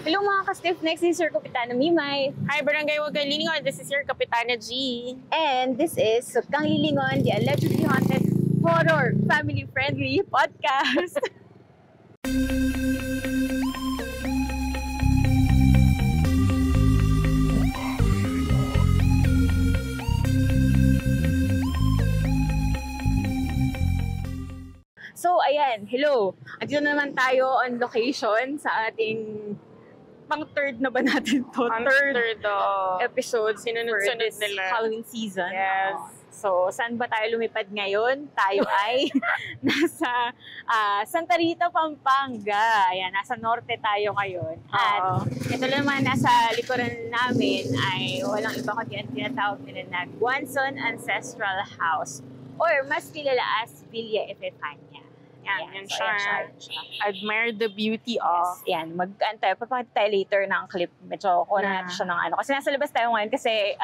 Hello mga ka-Stiff Next, this is your Kapitana Mimay. Hi Barangay Huwag Kang Lilingon, this is your Kapitana G. And this is Huwag Kang Lilingon, the allegedly haunted horror family-friendly podcast. So, ayan, hello. Andito naman tayo on location sa ating pang-third na ba natin to? Third episode Sinunod-sunod for this nila. Halloween season. Yes. So, saan ba tayo lumipad ngayon? Tayo ay nasa Santa Rita, Pampanga. Ayan, nasa norte tayo ngayon. At ito naman, nasa likuran namin ay walang iba kundi ang tinatawag nila na Guanzon Ancestral House or mas kilala as Villa Epifania. Yan So, siya. ayan siya. Admire the beauty of. Yan, papakita tayo later ng clip. Medyo kuha natin siya ng ano. Kasi nasa labas tayo ngayon kasi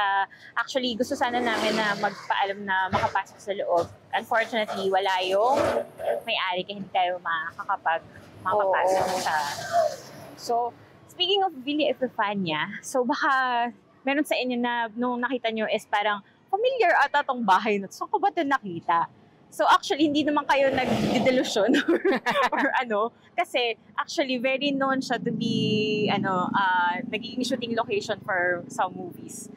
actually gusto sana namin na magpaalam na makapasok sa loob. Unfortunately, wala yung may-ari kaya hindi tayo makapasok sa. So, speaking of Villa Epifania, so baka meron sa inyo na nung nakita nyo is parang familiar ata tong bahay na to. Saan ko ba ito nakita? So actually, hindi naman kayo nag-delusion or ano. Kasi actually, very known siya to be, nagiging shooting location for some movies.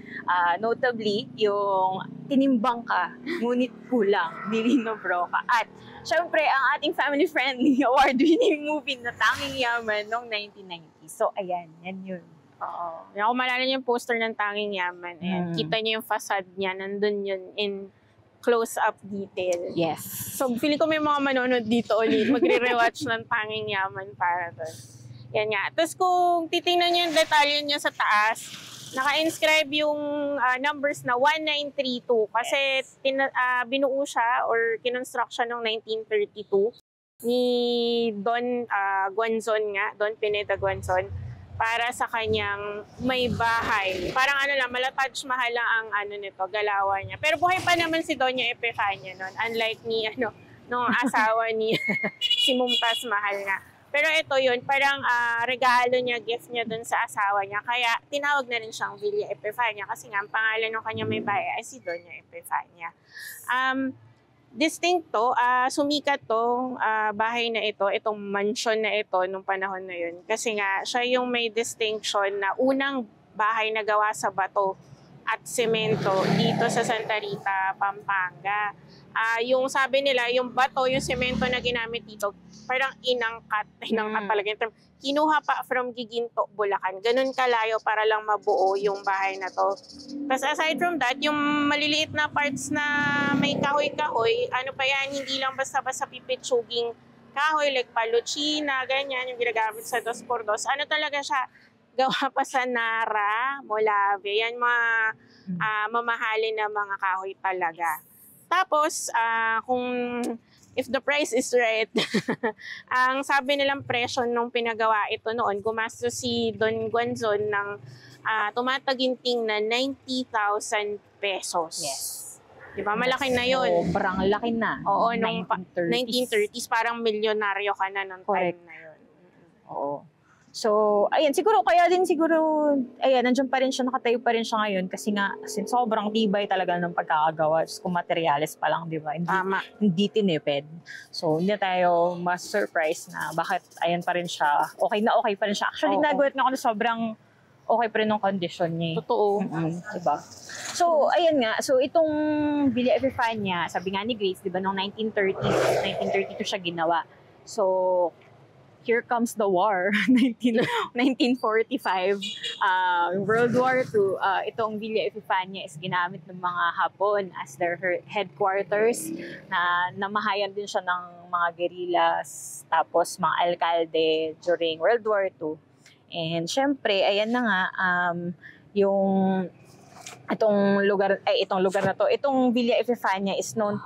Notably, yung Tinimbang Ka, Ngunit Kulang, ni Lino Brocka. At syempre, ang ating family-friendly award-winning movie na Tanging Yaman noong 1990. So ayan, yan yun. Oo. Kung malala niyo yung poster ng Tanging Yaman, kita niyo yung facade niya, nandun yun in close-up detail. Yes. So, feeling ko may mga manonood dito ulit. Magre-rewatch ng Tanging Yaman para doon. Yan nga. Tapos kung titingnan niyo yung detalye niya sa taas, naka-inscribe yung numbers na 1932 kasi binuo siya or kinonstruct siya noong 1932 ni Don Guanzon nga, Don Pineda Guanzon, para sa kanyang may bahay. Parang mala Taj Mahal lang ang nito, galawan niya. Pero buhay pa naman si Doña Epifania noon, unlike ni nung asawa ni si Mumtaz Mahal nga. Pero ito yun, parang regalo niya, gift niya dun sa asawa niya. Kaya tinawag na rin siyang Villa Epifania kasi nga ang pangalan ng kanyang may bahay ay si Doña Epifania. Distincto, sumikat to bahay na ito, itong mansion na ito nung panahon na yun. Kasi nga, siya yung may distinction na unang bahay na gawa sa bato at semento dito sa Santa Rita, Pampanga. Yung sabi nila, yung bato, yung semento na ginamit dito, parang inangkat talaga yung term. Kinuha pa from Giginto, Bulacan. Ganun kalayo para lang mabuo yung bahay na to. Tapos aside from that, yung maliliit na parts na may kahoy-kahoy, pa yan, hindi lang basta-basta pipitsuging kahoy, like paluchina, ganyan, yung ginagamit sa 2x2. Talaga siya, gawa pa sa Nara, Molave. Yan mga mamahalin na mga kahoy talaga. Tapos, kung if the price is right, ang sabi nilang presyo nung pinagawa ito noon, gumastos si Don Guanzon ng tumataginting na 90,000 pesos. Yes. Diba? Malaki na yun. Sobrang laki na. Oo, nung 1930s, parang milyonaryo ka na nung time na yun. Oo. So, ayan, nandiyan pa rin siya, nakatayo pa rin siya ngayon kasi nga, sobrang tibay talaga ng pagkakagawa. Just kung materials pa lang, di ba? Hindi tinipid. So, hindi tayo mas surprise na bakit ayan pa rin siya. Okay pa rin siya. Actually, nagulat na ako na sobrang okay pa rin ng condition niya. Totoo. Diba? So, ayan nga. So, itong Villa Epifania, sabi nga ni Grace, di ba, noong 1932 siya ginawa. So, here comes the war, 1945, World War II. Itong Villa Epifania is ginamit ng mga Hapon as their headquarters. Namahayan din siya ng mga guerrillas, tapos mga alkalde during World War II. And syempre, ayan na nga, itong lugar na to, itong Villa Epifania is known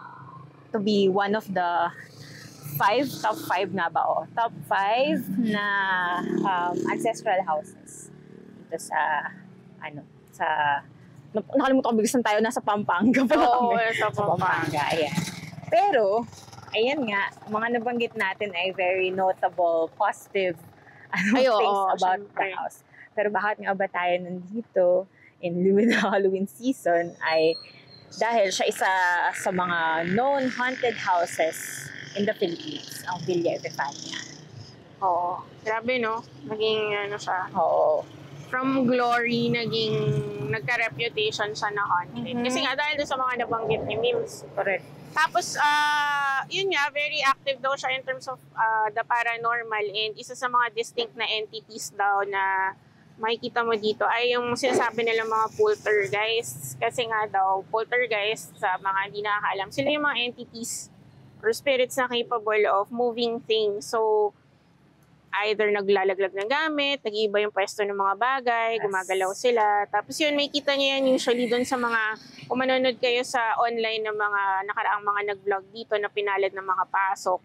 to be one of the top 5 na ba? Top 5 na ancestral houses dito sa nakalimutan ko bigla tayo, nasa Pampanga pa sa Pampanga. Ayan. Pero ayan nga, mga nabanggit natin ay very notable, positive Ay, oo, things about the syempre. house. Pero bakit nga ba tayo nandito in Halloween season ay dahil siya isa sa mga known haunted houses in the Philippines, ang Villa Epifania. Oo. Grabe, no? Naging, ano siya, Oo. from glory, nagka-reputation siya na haunted. Kasi nga, dahil doon sa mga nabanggit ni Mims. Correct. Tapos, yun nga, very active daw siya in terms of the paranormal, and isa sa mga distinct na entities daw na makikita mo dito ay yung sinasabi nila mga poltergeist. Kasi nga daw, poltergeist, sa mga hindi nakakaalam, sila yung mga entities or spirits na capable of moving things. So, either naglalaglag ng gamit, nag-iiba yung pwesto ng mga bagay, gumagalaw sila. Tapos yun, may kita niyo yan usually doon sa mga, kung manonood kayo sa online ng mga nakaraang mga nag-vlog dito na pinalad ng mga pasok.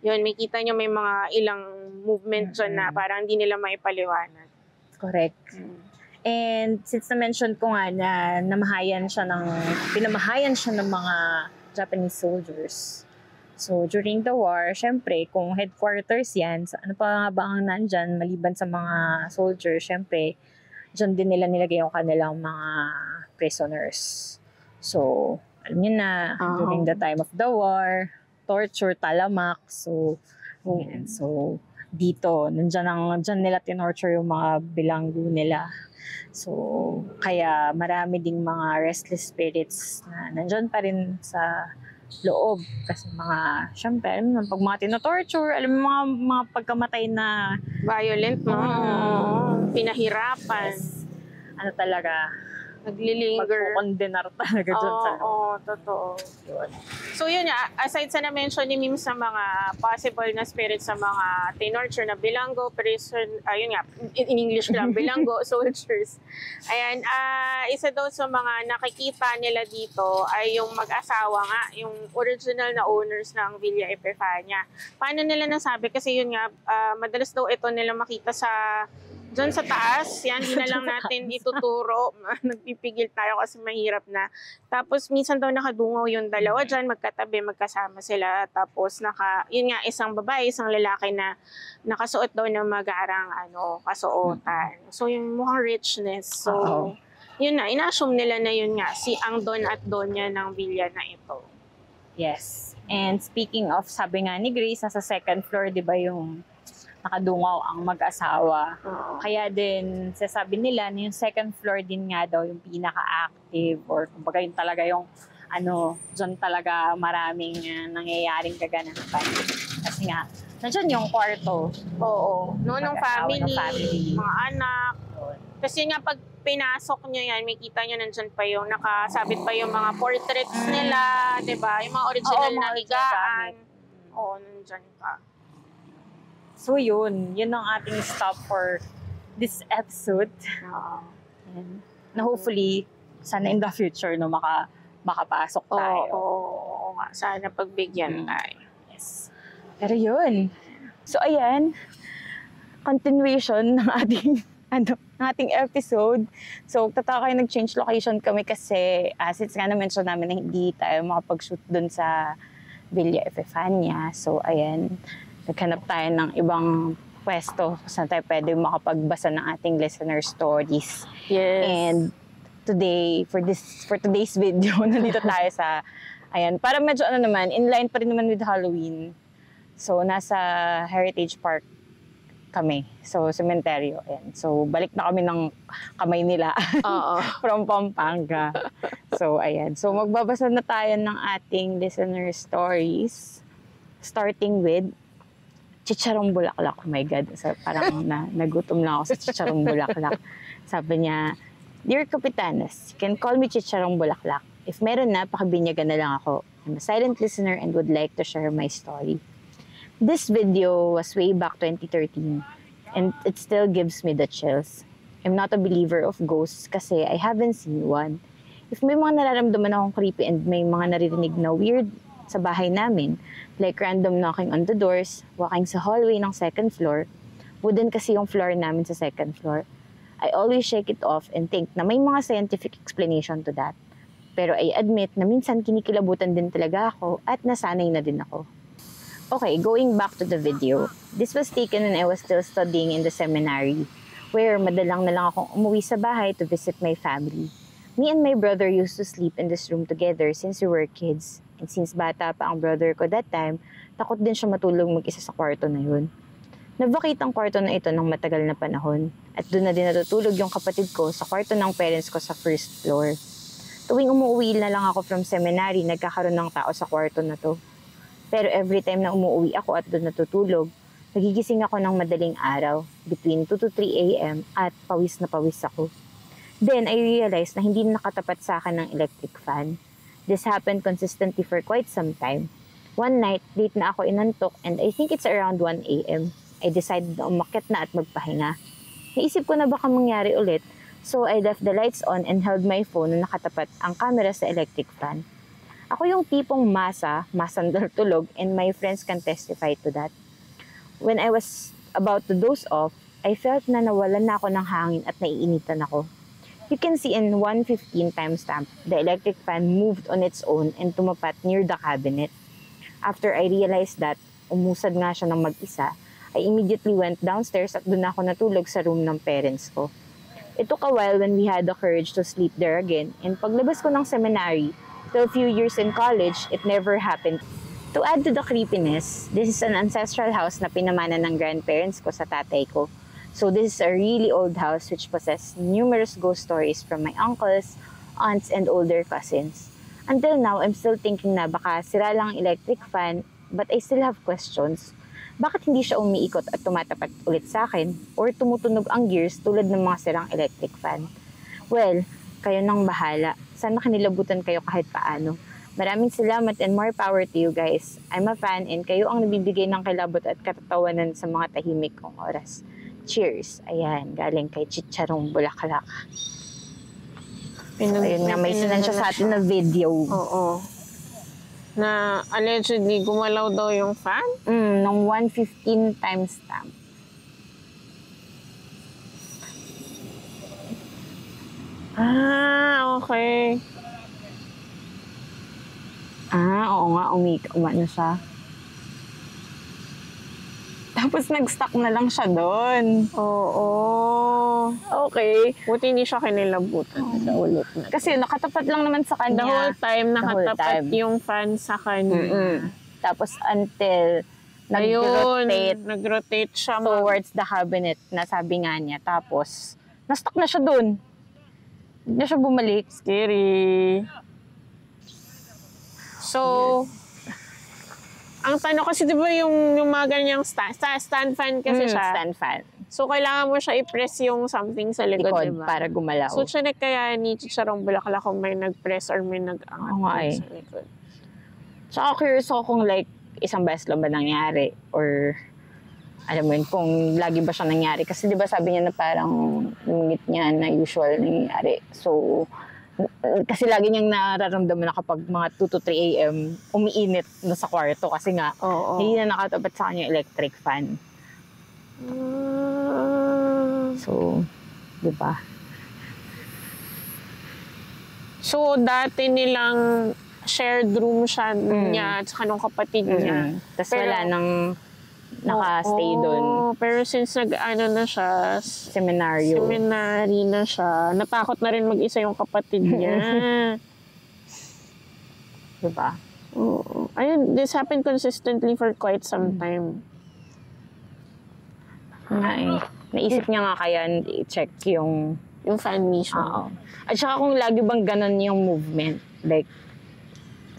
Yun, may kita niyo may mga ilang movement dyan na parang hindi nila maipaliwanag. Correct. And since na-mention ko nga na pinamahayan siya ng mga Japanese soldiers. So, during the war, syempre, kung headquarters yan, ano pa nga ba ang nandyan, maliban sa mga soldiers, syempre, dyan din nila nilagay yung kanilang mga prisoners. So, alam niyo na, during the time of the war, torture, talamak, so, yan. So, dito, dyan nila tinorture yung mga bilanggo nila. So, kaya marami ding mga restless spirits na nandyan pa rin sa loob. Kasi syempre, pag mga tinotorture, alam mo mga pagkamatay na Violent, no? Pinahirapan. yes, ano talaga, Naglilinger. magkukondenar talaga dyan sa loob. Oo, totoo. So yun nga, aside sa na-mention ni Mim sa mga possible na spirits sa mga tinorture na bilanggo, prison, ayun nga, in English lang, bilanggo, soldiers. Ayan, isa daw sa mga nakikita nila dito ay yung mag-asawa nga, yung original na owners ng Villa Epifania. Paano nila nasabi? Kasi yun nga, madalas daw ito nila makita dyan sa taas, yan, di na lang natin ituturo. Nagpipigil tayo kasi mahirap na. Tapos, minsan daw nakadungaw yung dalawa dyan, magkatabi, magkasama sila. Tapos, yun nga, isang babae, isang lalaki na nakasuot daw ng magarang kasuotan. So, yung mukhang richness. So, yun na, ina-assume nila na yun nga, ang don at donya ng villa na ito. Yes. And speaking of, sabi nga ni Grace, nasa second floor, di ba yung nakadungaw ang mag-asawa. Kaya din, sasabi nila na yung second floor din nga daw yung pinaka-active or kumbaga yun talaga yung dyan talaga maraming nangyayaring kaganapan. Kasi nga, nandyan yung kwarto. Oo. Nung family, mga anak. Kasi nga pag pinasok nyo yan, may kita nyo nandyan pa yung nakasabit pa yung mga portraits nila, diba? Yung mga original na higaan. Oo, nandyan pa. So yun ang ating stop for this episode. And na hopefully, sana in the future makapasok tayo. Oo nga, sana pagbigyan tayo. Yes. Pero yun. So ayan, continuation ng ating episode. So tataka nag-change location kami kasi since nga na-mention namin na hindi tayo makapag-shoot dun sa Villa Epifania. So ayan, naghanap tayo ng ibang pwesto kung saan tayo pwede makapagbasa ng ating listener stories. Yes. And today, for today's video, nandito tayo sa, ayan, para medyo in line pa rin naman with Halloween. So, nasa Heritage Park kami. So, cementerio. Ayan. So, balik na kami ng kamay nila from Pampanga. So, ayan. So, magbabasa na tayo ng ating listener stories. Starting with Chicharong Bulaklak. Oh my God. So, parang nagutom lang ako sa Chicharong Bulaklak. Sabi niya, Dear Kapitanes, you can call me Chicharong Bulaklak. If meron na, pakibinyagan na lang ako. I'm a silent listener and would like to share my story. This video was way back 2013 and it still gives me the chills. I'm not a believer of ghosts kasi I haven't seen one. If may mga nararamdaman akong creepy and may mga naririnig na weird sa bahay namin, like random knocking on the doors, walking sa hallway ng second floor, wooden kasi yung floor namin sa second floor, I always shake it off and think na may mga scientific explanation to that. Pero I admit na minsan kinikilabutan din talaga ako at nasanay na din ako. Okay, going back to the video. This was taken when I was still studying in the seminary, where madalang na lang akong umuwi sa bahay to visit my family. Me and my brother used to sleep in this room together since we were kids. And since bata pa ang brother ko that time, takot din siya matulog mag-isa sa kwarto na yun. Navacate ang kwarto na ito ng matagal na panahon. At doon na din natutulog yung kapatid ko sa kwarto ng parents ko sa first floor. Tuwing umuwi na lang ako from seminary, nagkakaroon ng tao sa kwarto na to. Pero every time na umuwi ako at doon natutulog, nagigising ako ng madaling araw, between 2 to 3 a.m. at pawis na pawis ako. Then I realized na hindi nakatapat sa akin ng electric fan. This happened consistently for quite some time. One night, late na ako inantok and I think it's around 1 a.m. I decided na umakyat na at magpahinga. Naisip ko na baka mangyari ulit, so I left the lights on and held my phone na nakatapat ang camera sa electric fan. Ako yung tipong masandal tulog, and my friends can testify to that. When I was about to doze off, I felt na nawalan na ako ng hangin at naiinitan ako. You can see in 1:15 timestamp, the electric fan moved on its own and tumapat near the cabinet. After I realized that, umusad nga siya ng mag-isa, I immediately went downstairs at doon ako natulog sa room ng parents ko. It took a while when we had the courage to sleep there again, and paglabas ko ng seminary, till a few years in college, it never happened. To add to the creepiness, this is an ancestral house na pinamana ng grandparents ko sa tatay ko. So this is a really old house which possesses numerous ghost stories from my uncles, aunts, and older cousins. Until now, I'm still thinking na baka sira lang ang electric fan, but I still have questions. Bakit hindi siya umiikot at tumatapat ulit sa akin? Or tumutunog ang gears tulad ng mga sirang electric fan? Well, kayo nang bahala. Sana kanilabutan kayo kahit paano. Maraming salamat and more power to you guys. I'm a fan and kayo ang nabibigay ng kilabot at katatawanan sa mga tahimik kong oras. Cheers! Ayan, galing kay Chicharong Bulaklak. Ayun nga, may sinan siya sa atin na video. Oo. Na allegedly gumalaw daw yung fan? Nung 1:15 timestamp. Okay. Oo nga, umano siya. Tapos nag-stuck na lang siya doon. Oo. Okay. Buti hindi siya kinilabutan. Naulot na. Kasi nakatapat lang naman sa kanya. The whole time nakatapat time. yung fan sa kanya. Tapos until nag-rotate siya towards the cabinet na sabi nga niya. Tapos, na-stuck na siya doon. Hindi na siya bumalik. Scary. So, ang tanong kasi di ba yung mga ganyang stand fan kasi siya. Stand fan. So, kailangan mo siya i-press yung something sa likod, diba? Para gumalaw. So, chinek kaya ni Chicharong Bulaklak kung may nag-press or may nag-angat sa likod. Tsaka curious ako kung like, isang beses lang ba nangyari? Or, alam mo yun, kung lagi ba siya nangyari. Kasi di ba sabi niya na parang lumingit niya na usual nangyari. So, kasi lagi niyang nararamdaman na kapag mga 2 to 3 a.m. umiinit na sa kwarto kasi nga hindi na nakatapat sa kanya electric fan. So, di ba? So, dati nilang shared room siya niya at saka nung kapatid niya. Tapos wala nang naka-stay doon. Pero since na siya, seminary na siya, natakot na rin mag-isa yung kapatid niya. Diba? Oo. Ayun, this happened consistently for quite some time. Naisip niya nga kaya i-check yung fan mismo. Oo. At saka kung lagi bang ganon yung movement, like,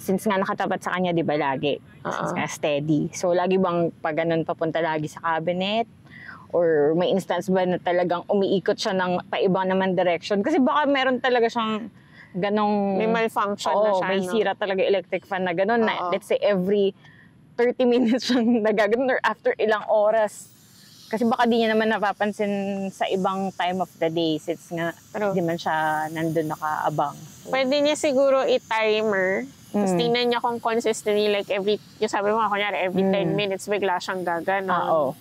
since nga nakatapat sa kanya, di ba, lagi? Since nga steady. So, lagi bang pag ganun papunta lagi sa cabinet? Or may instance ba na talagang umiikot siya ng paibang naman direction? Kasi baka meron talaga siyang ganong... May malfunction na siya, may sira talaga electric fan na ganon. Na, let's say, every 30 minutes siyang nagaganon or after ilang oras. Kasi baka di niya naman napapansin sa ibang time of the day since nga di man siya nandun nakaabang. So, pwede niya siguro i-timer. Tapos tingnan niya kung consistently, like yung sabi mo, kunyari, every 10 minutes, bigla siyang gaganon.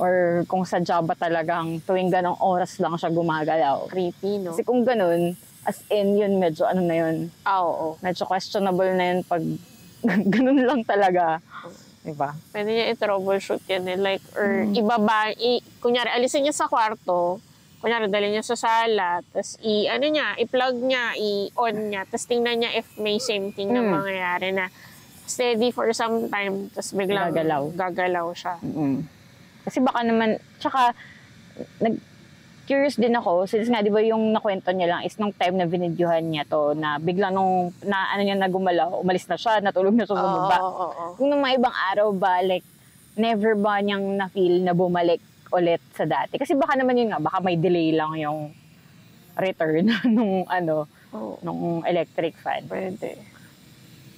Or kung sa Java talagang tuwing ganong oras lang siya gumagalaw. Creepy, no? Kasi kung ganon, as in yun, medyo Oo. Medyo questionable na yun pag ganon lang talaga. Diba? Pwede niya i-troubleshoot yan eh. Like, or kunyari, alisin niya sa kwarto, kunyari, dali niya sa sala, tapos i-plug niya, i-on niya, tapos tingnan niya if may same thing na mangyayari na steady for some time, tapos biglang gagalaw siya. Kasi baka naman, tsaka, curious din ako, since nga, di ba yung nakwento niya lang is nung time na binidyohan niya to, na biglang nagumalaw, umalis na siya, natulog na siya sa baba. Kung nung mga ibang araw ba, like, never ba niyang na-feel na bumalik ulit sa dati? Kasi baka naman yun nga, baka may delay lang yung return nung electric fan. Pwede.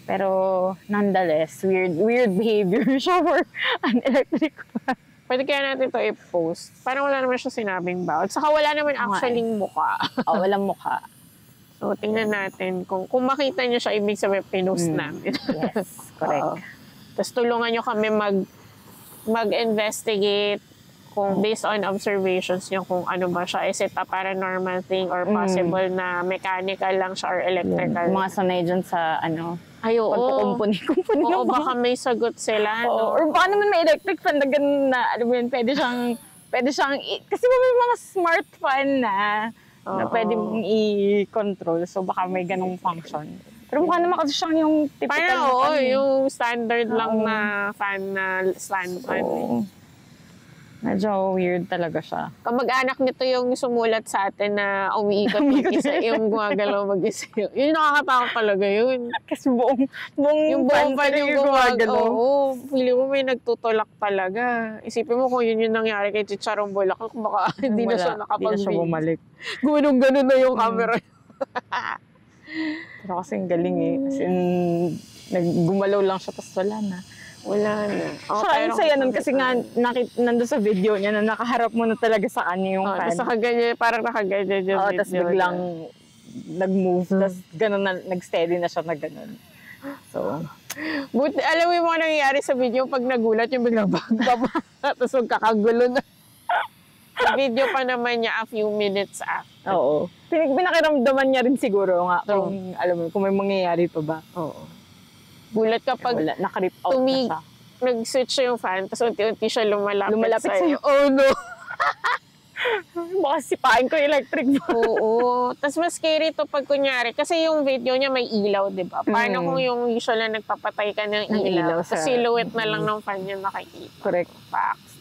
Pero, nonetheless, weird behavior siya for an electric fan. Pwede kaya natin ito i-post. Parang wala naman siya sinabing bawal. Saka wala naman actually mukha. Walang mukha. So, tingnan natin. Kung makita niyo siya, ibig sabihin, pinost namin. Yes, correct. Tapos tulungan niyo kami mag-investigate kung based on observations niyo kung ano ba siya. Is it a paranormal thing or possible na mechanical lang siya or electrical? Mga sanay dyan sa pagkukumpuni Oo, baka may sagot sila. Or baka naman may electric fan na ganun na, alam mo yun, pwede siyang, kasi may mga smart fan na pwede mong i-control. So baka may ganung function. Pero mukha naman kasi siyang yung typical na fan. Yung standard lang na fan na stand fan. Medyo weird talaga siya. Kamag-anak nito yung sumulat sa atin na umiikot mag-isa, yung gumagalaw mag-isa. Yun nakakatakot talaga yun. Kasi buong fan yung gumagalaw. Oo, feeling mo may nagtutulak talaga. Isipin mo kung yun yung nangyari kay Chicharong Bulacan, kung baka hindi na siya nakapag-video. Hindi na siya bumalik. Ganun na yung camera. Pero kasing galing eh. As in, naggumalaw lang siya, tapos wala na. Wala na. Saka ang saya nun kasi nga nandun sa video niya na nakaharap mo na talaga sa kanya yung fan. Tapos parang nakaganyan yung video. Tapos biglang nag-move, tapos gano'n na, nag-steady na siya na gano'n. So, buti, alam mo yung mga nangyayari sa video, pag nagulat yung biglang baba, tapos magkakagulo na. Sa video pa naman niya a few minutes after. Oo. Pinakiramdaman niya rin siguro nga kung, alam mo, kung may mangyayari pa ba. Oo. Gulat kapag naka-rip out na siya. Nag-switch yung fan, tapos unti-unti siya lumalapit sa'yo. Oh no! Baka sipain ko yung electric mo. Oo. Tapos mas scary to pag kunyari, kasi yung video niya may ilaw, di ba? Paano kung yung usual na nagpapatay ka ng ilaw, sa silhouette na lang ng fan yung nakikita. Correct. Facts.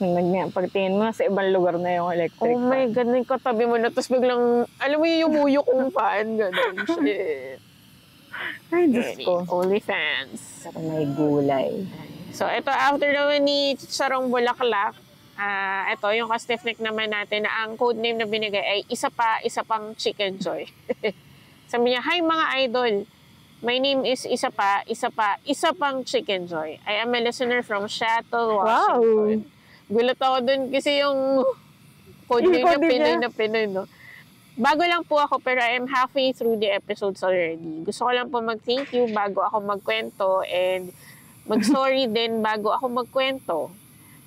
Pagtingin mo, sa ibang lugar na yung electric fan. Oh my God, nagkatabi mo na, tapos biglang, alam mo yung muyok yung fan, gano'n. Shit. Ay, Diyos ko. OnlyFans. Pero may gulay. So, ito, after naman ni Chicharong Bulaklak, ito, yung ka-stiffneck naman natin na ang codename na binigay ay isa pang Chicken Joy. Sabi niya, "Hi mga idol, my name is isa pang Chicken Joy. I am a listener from Seattle, Washington." Wow! Gulat ako dun kasi yung codename na Pinoy, no? Bago lang po ako pero I am halfway through the episodes already. Gusto ko lang po mag-thank you bago ako magkwento and mag-sorry din bago ako magkwento.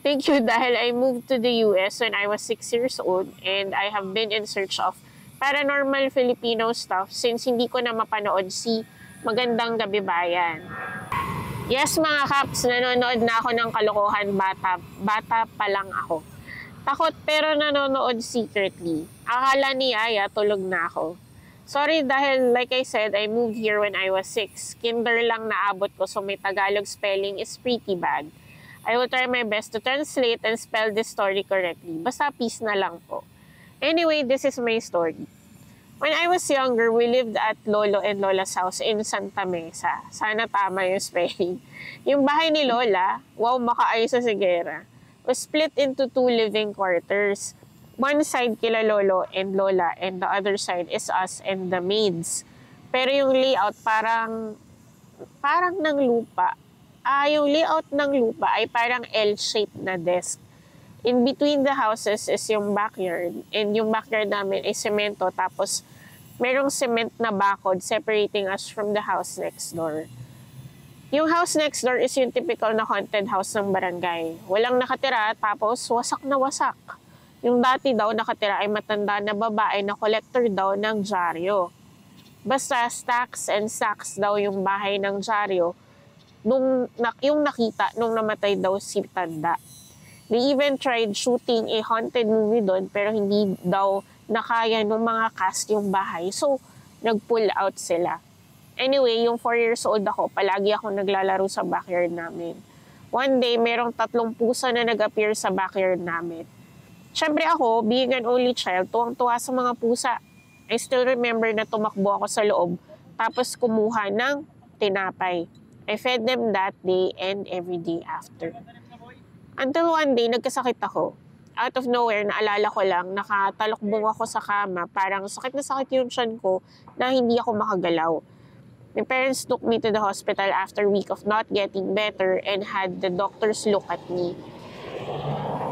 Thank you dahil I moved to the US when I was 6 years old and I have been in search of paranormal Filipino stuff since hindi ko na mapanood si Magandang Gabi Bayan. Yes mga kaps, nanonood na ako ng kalokohan bata pa lang ako. Takot pero nanonood secretly. Akala ni Aya tulog na ako. Sorry dahil like I said, I moved here when I was 6. Kinder lang naabot ko so may Tagalog spelling is pretty bad. I will try my best to translate and spell this story correctly. Basta peace na lang po. Anyway, this is my story. When I was younger, we lived at Lolo and Lola's house in Santa Mesa. Sana tama yung spelling. Yung bahay ni Lola, wow, makaayos sa sigera, was split into 2 living quarters. One side kila Lolo and Lola and the other side is us and the maids. Pero yung layout parang ng lupa. Yung layout ng lupa ay parang L-shaped na desk. In between the houses is yung backyard. And yung backyard namin ay semento. Tapos, merong cement na bakod separating us from the house next door. Yung house next door is yung typical na haunted house ng barangay. Walang nakatira, tapos wasak na wasak. Yung dati daw nakatira ay matanda na babae na collector daw ng dyaryo. Basta stacks and stacks daw yung bahay ng dyaryo. yung nakita nung namatay daw si Tanda. They even tried shooting a haunted movie doon pero hindi daw nakaya ng mga cast yung bahay. So, nag-pull out sila. Anyway, yung 4 years old ako, palagi ako naglalaro sa backyard namin. One day, merong 3 pusa na nag-appear sa backyard namin. Siyempre ako, being an only child, tuwang-tuwa sa mga pusa. I still remember na tumakbo ako sa loob, tapos kumuha ng tinapay. I fed them that day and every day after. Until one day, nagkasakit ako. Out of nowhere, naalala ko lang, nakatalokbong ako sa kama. Parang sakit na sakit yung tiyan ko na hindi ako makagalaw. My parents took me to the hospital after a week of not getting better and had the doctors look at me.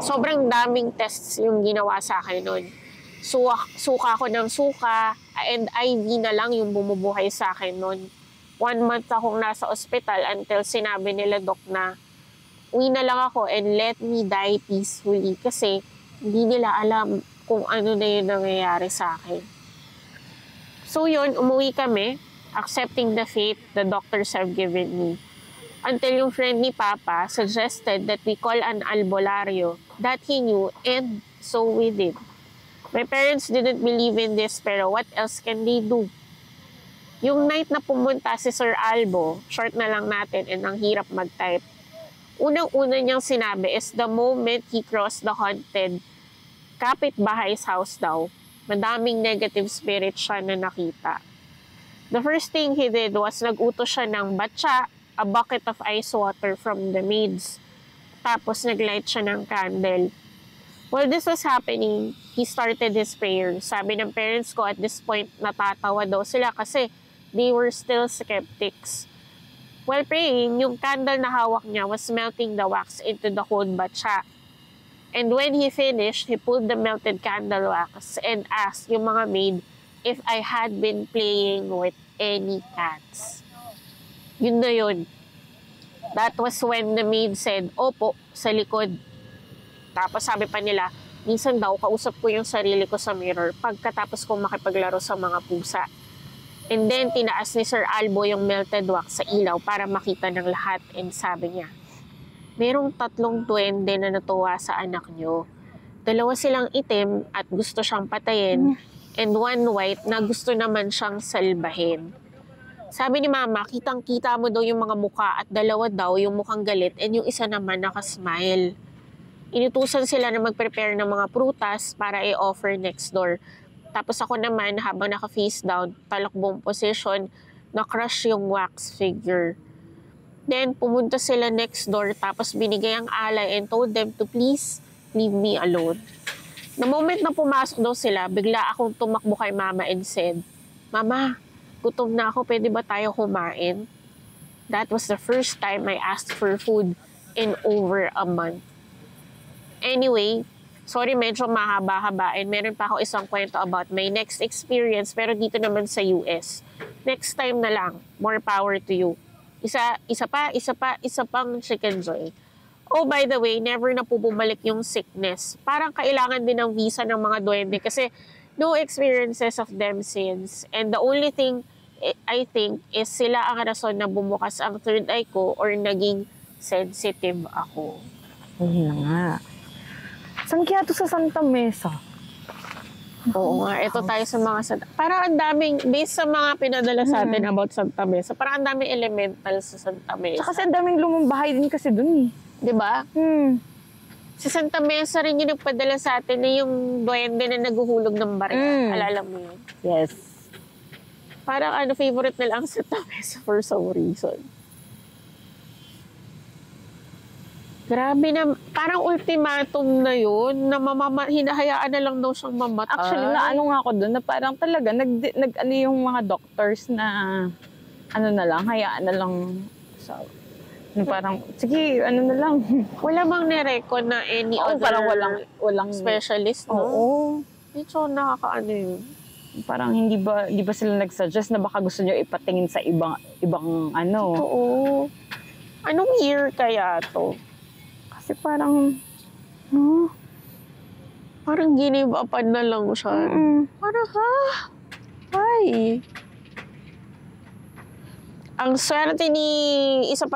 Sobrang daming tests yung ginawa sa akin nun. Suka ako ng suka and IV na lang yung bumubuhay sa akin nun. 1 month akong nasa ospital until sinabi nila doc na uwi na lang ako and let me die peacefully kasi hindi nila alam kung ano na yung nangyayari sa akin. So yun, umuwi kami, accepting the fate the doctors have given me. Until yung friend ni Papa suggested that we call an albularyo that he knew and so we did. My parents didn't believe in this pero what else can they do? Yung night na pumunta si Sir Albo, short na lang natin and ang hirap mag-type, unang-una niyang sinabi is the moment he crossed the haunted kapitbahay's house daw, madaming negative spirit siya na nakita. The first thing he did was nag-utos siya ng batsa, a bucket of ice water from the maids. Tapos nag-light siya ng candle. While this was happening, he started his prayer. Sabi ng parents ko at this point, natatawa daw sila kasi they were still skeptics. While praying, yung candle na hawak niya was melting the wax into the cold batsa. And when he finished, he pulled the melted candle wax and asked yung mga maid if I had been playing with any cats. Yun na yun. That was when the maid said, opo, sa likod. Tapos sabi pa nila, minsan daw kausap ko yung sarili ko sa mirror pagkatapos kong makipaglaro sa mga pusa. And then, tinaas ni Sir Albo yung melted wax sa ilaw para makita ng lahat. And sabi niya, merong 3 duwende na natuwa sa anak nyo. 2 silang itim at gusto siyang patayin. And 1 white na gusto naman siyang salbahin. Sabi ni Mama, kitang-kita mo daw yung mga muka at 2 daw yung mukhang galit and yung isa naman nakasmile. Inutusan sila na mag-prepare ng mga prutas para i-offer next door. Tapos ako naman, habang naka-face down, talakbong position, na-crush yung wax figure. Then, pumunta sila next door, tapos binigay ang alay and told them to please leave me alone. The moment na pumasok daw sila, bigla akong tumakbo kay Mama and said, Mama, gutom na ako, pwede ba tayo kumain? That was the first time I asked for food in over a month. Anyway, sorry, medyo mahaba-haba and meron pa ako isang kwento about my next experience pero dito naman sa US. Next time na lang, more power to you. Isa pang Chicken Joy. Oh, by the way, never na po bumalik yung sickness. Parang kailangan din ng visa ng mga duwende kasi no experiences of them since. And the only thing I think is sila ang rason na bumukas ang third eye ko or naging sensitive ako. Ayun na nga. Saan kaya ito sa Santa Mesa? Oo nga, ito tayo sa mga Santa... Parang ang daming, based sa mga pinadala sa atin about Santa Mesa, parang ang daming elemental sa Santa Mesa. Tsaka kasi ang daming lumambahay din kasi dun eh. Diba? Sa Santa Mesa rin yung nagpadala sa atin na yung duwende na naguhulog ng barya. Alala mo yun? Yes. Parang favorite na lang sa Santa Mesa for some reason. Grabe na, parang ultimatum na yun, na hinahayaan na lang daw siyang mamatay. Actually, naano nga ako doon, na parang talaga, nag-ano yung mga doctors na, ano na lang, hayaan na lang. So, parang, sige, ano na lang. Wala bang nirecord na any other parang walang specialist, no? Oo. Medyo nakakaano yun. Parang hindi ba sila nag-suggest na baka gusto nyo ipatingin sa ibang ano? Oo. Anong year kaya to? Kasi parang, parang give upan na lang siya. Parang, Why? Ang swerte ni isa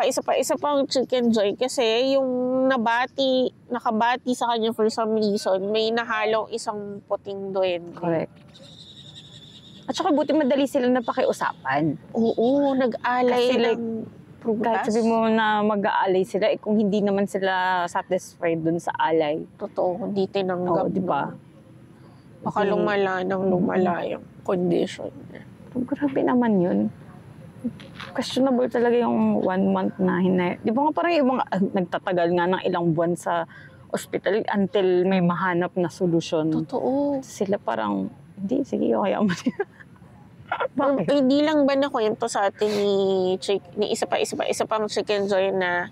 pang Chicken Joy kasi yung nakabati sa kanya for some reason, may nahalong isang puting duwende. Correct. At saka buti madali sila napakiusapan. Oo, nag-alay Kasi like, ng prutas. Kahit sabi mo na mag-aalay sila, kung hindi naman sila satisfied dun sa alay. Totoo, hindi tinanggap. Oo, di ba? Baka lumala yung condition niya. Pero grabe naman yun. Questionable talaga yung 1 month na Di ba nga parang yung mga nagtatagal nga ng ilang buwan sa ospital until may mahanap na solusyon. Totoo. Sila parang, hindi, sige, okay mo. Bakit? Hindi lang ba nakwento sa atin ni isa pang Chicken Joy na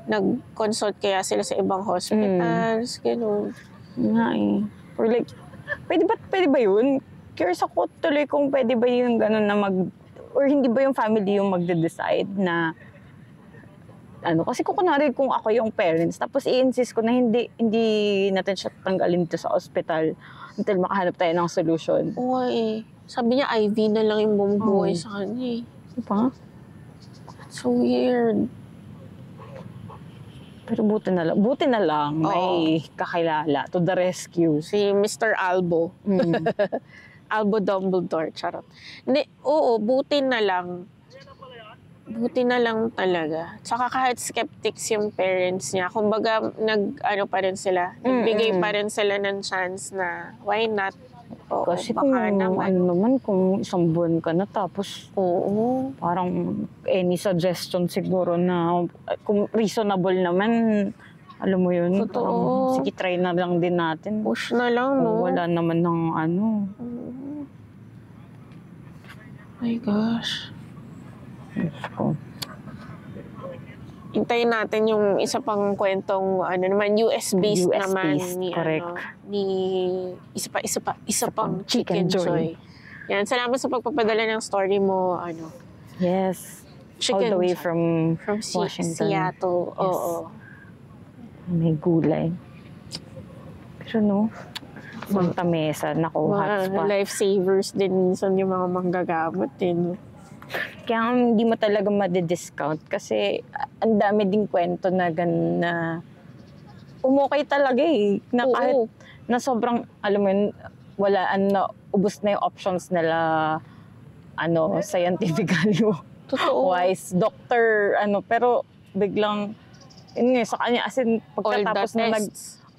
nag-consult kaya sila sa ibang hospitals, gano'n. Nga eh. Or like, pwede ba yun? Curious ako tuloy kung pwede ba yung gano'n na or hindi ba yung family yung magde-decide na kasi kunwari kung ako yung parents tapos i-insist ko na hindi natin siya tanggalin dito sa ospital until makahanap tayo ng solution. Oo eh. Sabi niya IV na lang yung bumubuhay sa kanya eh. Diba? So weird. Pero buti na lang may kakilala to the rescue. Si Mr. Albo. Albo Dumbledore, charot. Hindi, buti na lang. Buti na lang talaga. Tsaka kahit skeptics yung parents niya, kumbaga pa rin sila. Nagbigay pa rin sila ng chance na why not? Kasi kung kung isang buwan ka na tapos parang any suggestion siguro na kung reasonable naman, alam mo yun, parang sige try na lang din natin. Push na lang, no? Wala naman ng My gosh. Oh. Hintayin natin yung isa pang kwentong US-based naman ni correct. Ni isa pang Chicken Joy. Yan, salamat sa pagpapadala ng story mo, Yes. Chicken All the way Joy. from Washington. Seattle. Yes. Oo. May gulay. Pero Santa Mesa, hotspot. Lifesavers din minsan yung mga manggagamot din. Kaya hindi mo talaga madi-discount kasi ang dami ding kwento na ganun na umukay talaga eh. Na kahit na sobrang, alam mo yun, ubus na yung options nila, scientifically wise, doctor, pero biglang, yun nga, sa kanya, as in, pagkatapos na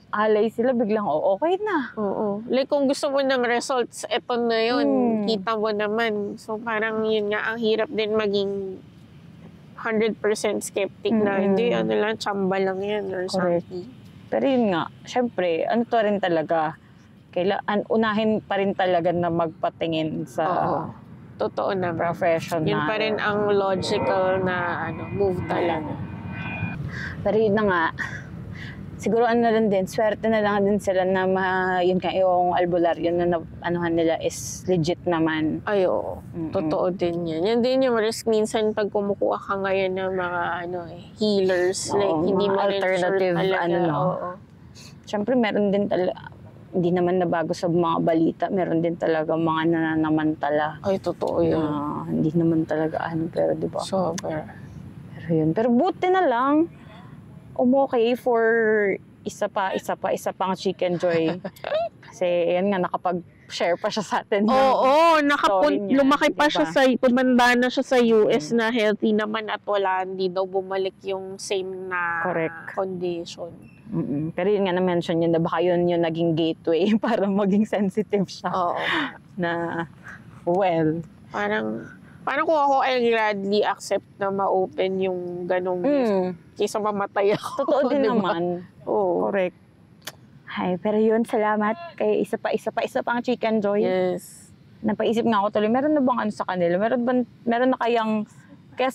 alay sila, biglang, okay na. Oo. Like, kung gusto mo ng results, eto na yun. Kita mo naman. So, parang yun nga, ang hirap din maging 100% skeptic na, hindi, tsamba lang yan or something. Pero yun nga, syempre, to rin talaga, unahin pa rin talaga na magpatingin sa totoo na professional. Yun pa rin ang logical na move talaga. Pero yun na nga, siguro lang din, swerte na lang din sila na yun ka, yung albularyo na nila is legit naman. Ay, oo. Totoo din yan. Yan din yung risk minsan pag kumukuha ka ngayon ng mga healers. Like, hindi mo alternative, rin sure talaga. Siyempre, meron din talaga, hindi naman nabago sa mga balita, meron din talaga mga nananamantala. Ay, totoo yun. Hindi naman talaga pero di ba? Super. Pero yun. Pero buti na lang, umokay for isa pang Chicken Joy. Kasi yan nga, nakapag-share pa siya sa atin. Lumaki pa siya tumanda na siya sa US na healthy naman at hindi daw bumalik yung same na condition. Pero yun nga na-mention yun na baka yun yung naging gateway para maging sensitive siya. Na, Parang kung ako ay gladly accept na ma-open yung ganong kaysa mamatay ako. Totoo din naman. Correct. Ay, pero yun, salamat kay isa pang Chicken Joy. Yes. Napaisip nga ako tuloy, meron na bang sa kanila? Meron na kayang,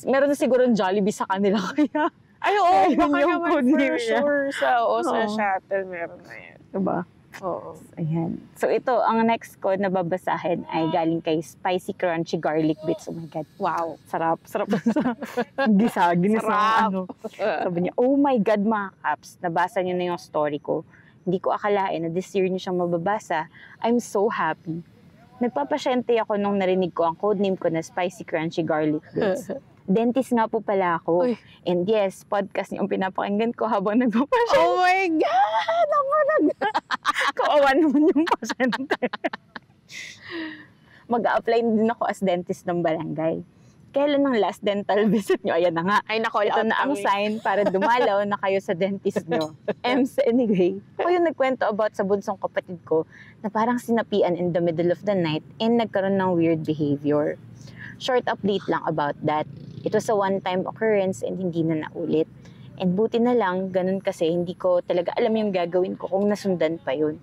meron na siguro ng Jollibee sa kanila kaya. Ay, baka naman for sure sa shuttle meron na yan. Diba? Oo. Ayan. So ito, ang next ko na babasahin ay galing kay Spicy Crunchy Garlic Bits. Oh my God. Wow. Sarap sa ginis ng Sabi niya, oh my God mga Kaps, nabasa niyo na yung story ko. Hindi ko akalain na this year niyo siyang mababasa. I'm so happy. Nagpapasyente ako nung narinig ko ang codename ko na Spicy Crunchy Garlic Bits. Dentist nga po pala ako. Uy. And yes, podcast niyo ang pinapakinggan ko habang nagpapasyal. Oh my God! Kawawa naman yung pasyente. Mag-a-apply din ako as dentist ng barangay. Kailan ang last dental visit nyo? Ayan na nga. Ay, nako, Ito na ang sign para dumalaw na kayo sa dentist nyo. Anyway, ako yung nagkwento about sa bunsong kapatid ko na parang sinapian in the middle of the night and nagkaroon ng weird behavior. Short update lang about that. It was a one-time occurrence and hindi na naulit. And buti na lang, ganun kasi hindi ko talaga alam yung gagawin ko kung nasundan pa yun.